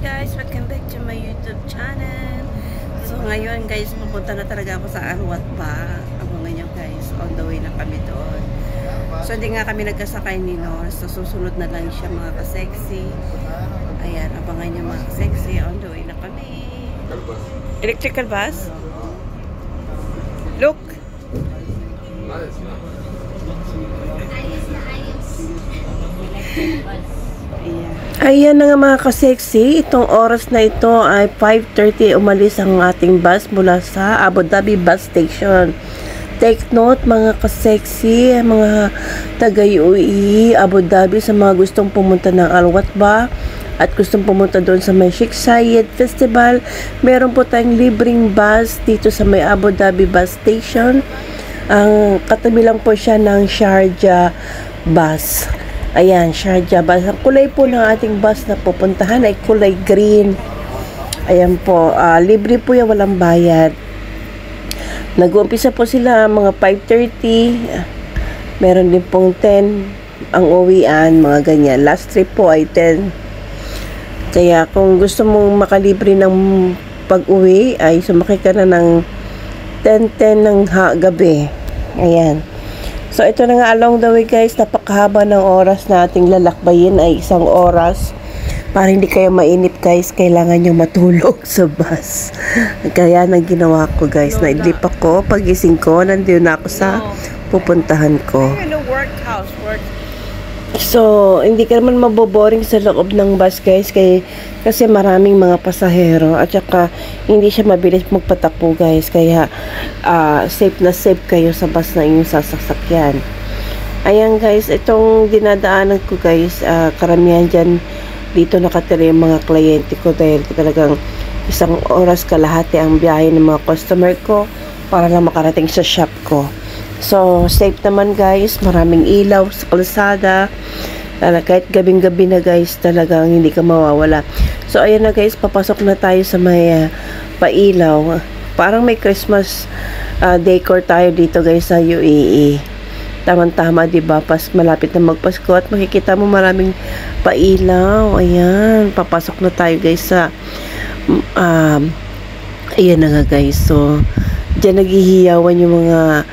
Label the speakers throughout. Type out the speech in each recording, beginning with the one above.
Speaker 1: guys, welcome back to my YouTube channel. So ngayon guys, pupunta na talaga ako sa Arwat pa. Abangan nyo guys, on the way na kami doon. So hindi nga kami nagkasakay ni Norris. So susunod na lang siya mga ka-sexy. Ayan, abangan nyo mga ka-sexy. On the way na kami. Electrical bus? Look! Ayan na nga mga ka-sexy, itong oras na ito ay 5:30 umalis ang ating bus mula sa Abu Dhabi bus station. Take note mga ka-sexy, mga taga-UAE, Abu Dhabi, sa mga gustong pumunta ng Arwat ba at gustong pumunta doon sa may Sheikh Zayed Festival, meron po tayong libreng bus dito sa may Abu Dhabi bus station. Ang katabi lang po siya ng Sharjah bus. Ayan, Sharjah bus. Ang kulay po ng ating bus na pupuntahan ay kulay green. Ayan po, libre po yan, walang bayad. Nag-uumpisa po sila mga 5:30. Meron din pong 10 ang uwian, mga ganyan. Last trip po ay 10. Kaya kung gusto mong makalibre ng pag-uwi, ay sumakay ka na ng 10:10 ng gabi. Ayan. So, ito na nga along the way guys, napakahaba ng oras na ating lalakbayin ay 1 oras. Para hindi kayo mainip guys, kailangan nyo matulog sa bus. Kaya nang ginawa ko guys, naidlip ako, pagising ko, nandiyon na ako sa pupuntahan ko. So, hindi ka naman maboboring sa loob ng bus guys, kasi maraming mga pasahero at saka hindi siya mabilis magpatakbo guys, kaya safe na safe kayo sa bus na inyong sasakyan. Ayan guys, itong dinadaanan ko guys, karamihan dyan dito nakatira yung mga kliyente ko dahil talagang 1 oras kalahati ang biyahe ng mga customer ko para lang makarating sa shop ko. So, safe naman guys, maraming ilaw sa kalsada. Kahit gabing-gabi na guys, talagang hindi ka mawawala. So, ayan na guys, papasok na tayo sa may pailaw. Parang may Christmas decor tayo dito guys sa UAE. Tama-tama, diba? Malapit na magpasko at makikita mo maraming pailaw. Ayan, papasok na tayo guys sa ayan na nga guys. So, dyan naghihiyawan yung mga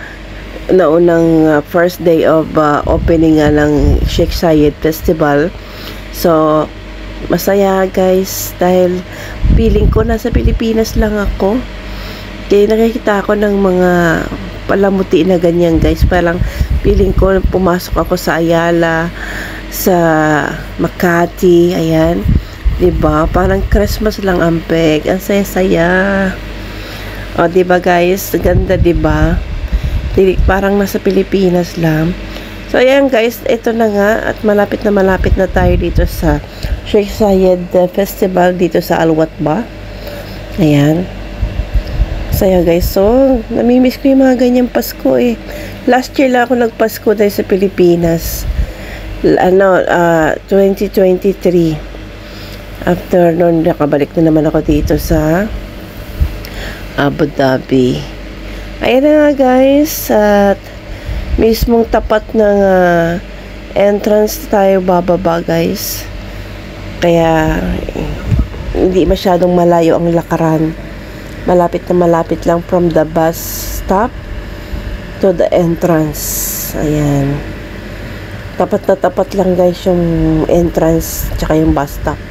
Speaker 1: naunang first day of opening ng Sheikh Zayed Festival. So, masaya guys dahil feeling ko nasa Pilipinas lang ako. Kaya nakikita ako ng mga palamuti na ganyan guys. Parang feeling ko pumasok ako sa Ayala, sa Makati, ayan. Diba? Parang Christmas lang ang peg. Ang saya-saya. O, diba guys? Ganda, diba? Parang nasa Pilipinas lang. So, ayan guys, ito na nga at malapit na tayo dito sa Sheikh Zayed Festival dito sa Arwat ba. Ayan. Saya guys. So, namimiss ko yung mga ganyang Pasko eh. Last year lang ako nagpasko dahil sa Pilipinas. 2023. After noon, nakabalik na naman ako dito sa Abu Dhabi. Ayan na nga guys, at mismong tapat ng entrance tayo bababa guys. Kaya hindi masyadong malayo ang lakaran. Malapit na malapit lang from the bus stop to the entrance. Ayan. Tapat na tapat lang guys yung entrance tsaka yung bus stop.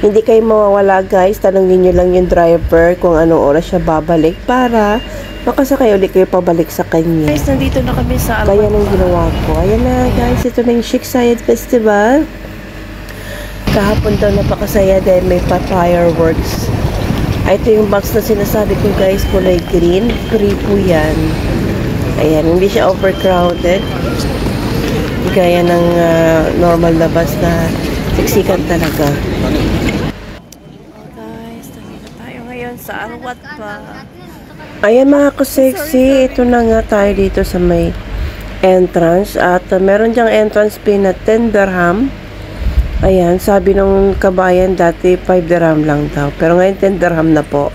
Speaker 1: Hindi kayo mawawala guys, tanongin nyo lang yung driver kung anong oras siya babalik para makasakay ulit kayo pabalik sa kanya. Guys, nandito na kami sa Arwat. Kaya nang ginawa ko. Ayan na guys, ito na yung Sheikh Zayed Festival. Kahapon daw napakasaya dahil may fireworks. Ito yung box na sinasabi ko guys, kulay green. Free po yan. Ayan, hindi siya overcrowded. Gaya ng normal na bus na siksikan talaga. Guys, nandito tayo ngayon sa Arwat pa. Ayan mga ka-sexy, ito na nga tayo dito sa may entrance at meron dyang entrance fee na 10 dirham. Ayan, sabi nung kabayan dati 5 dirham lang daw, pero ngayon 10 dirham na po.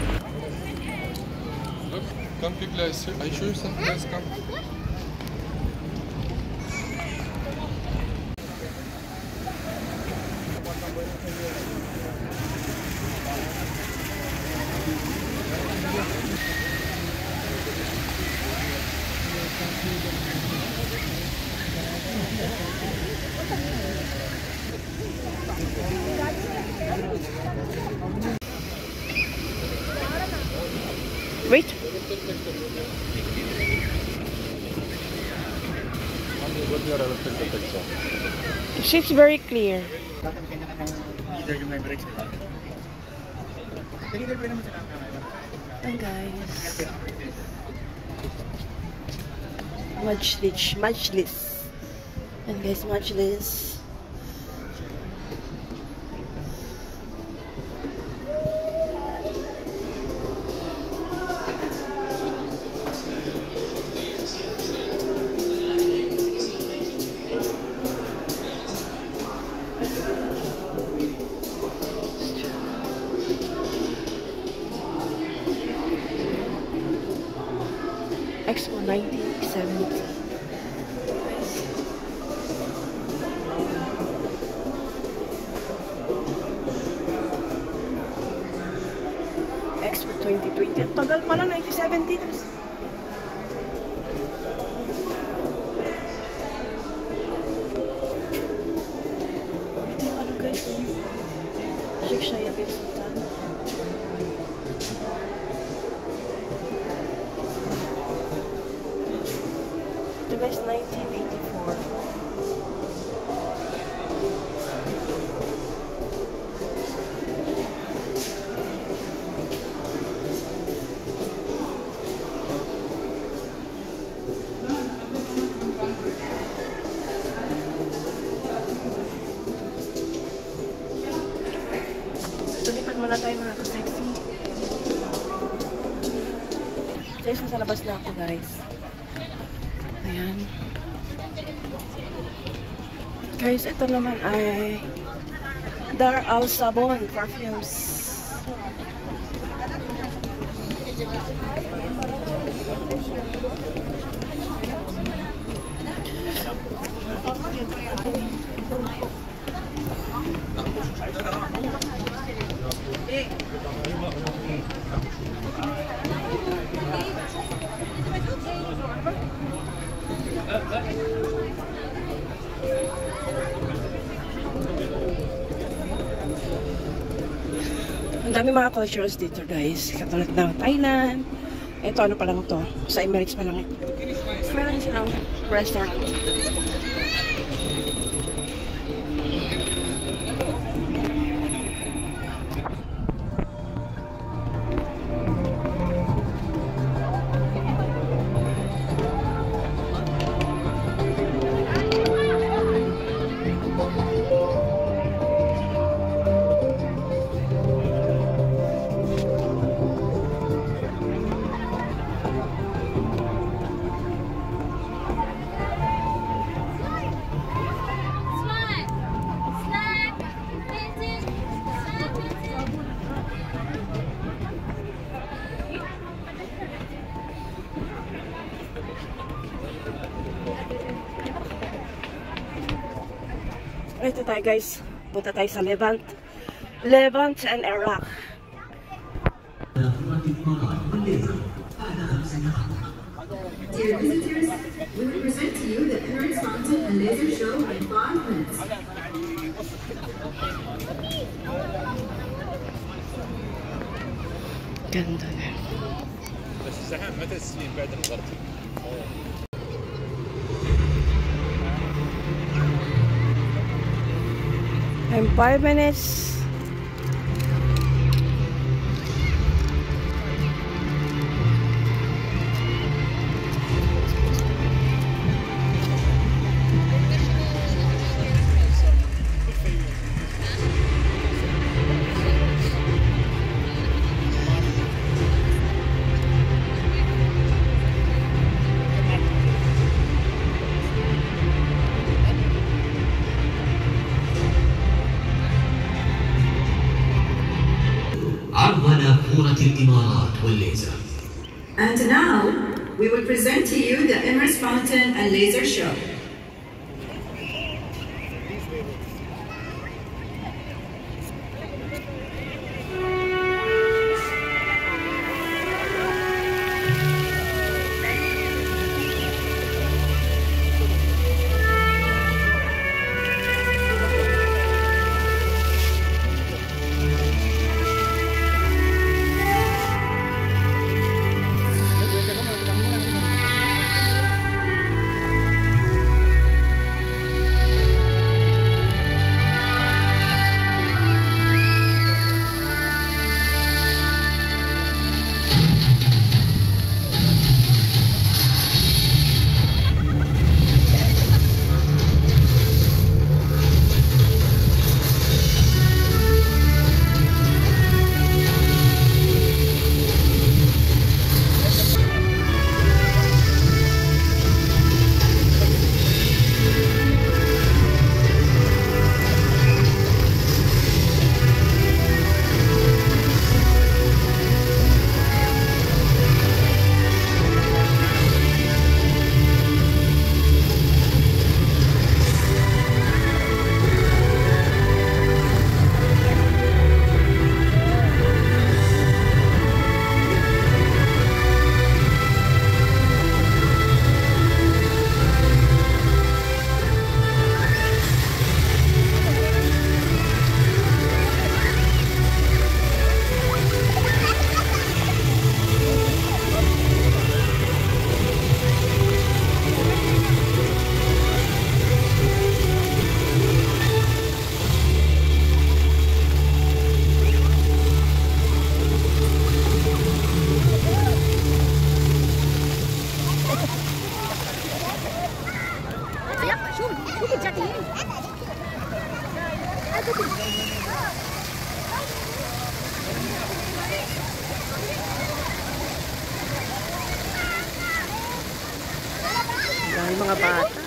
Speaker 1: Wait. She's very clear. And guys, Majlis. And guys, Majlis. Expo 1970. Expo 2020. Ang tagal pa lang, 1970. Ito yung ano guys, Sheikh Zayed bin Sultan. Ito guys, 1984. Tulipan muna tayo mga ka-sexy. Guys, nasa labas na ako guys. Ayan. Guys, ito naman ay Dar Al Sabon Perfumes. Ang dami mga cultures dito guys. Katulad ng Thailand. Ito ano pa lang to. Sa Emirates pa lang ito. Meron silang restaurant. Ito tayo guys, punta tayo sa Levant and Iraq.
Speaker 2: Dear visitors, we will present to you the Emirates Fountain and Laser Show in 5 minutes.
Speaker 1: Ganda na.
Speaker 3: بس الزحام متى السنين بعد الغرب؟
Speaker 1: In 5 minutes.
Speaker 4: الإمارات والليزر.
Speaker 2: And now, we will present to you the Emirates Fountain and Laser Show.
Speaker 1: May mga bata.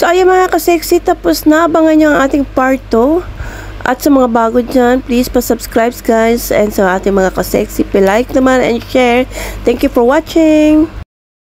Speaker 1: So, ayan mga ka-sexy, tapos na. Abangan nyo ang ating part 2. At sa mga bago dyan, please pa-subscribe guys. And sa ating mga ka-sexy, like naman and share. Thank you for watching.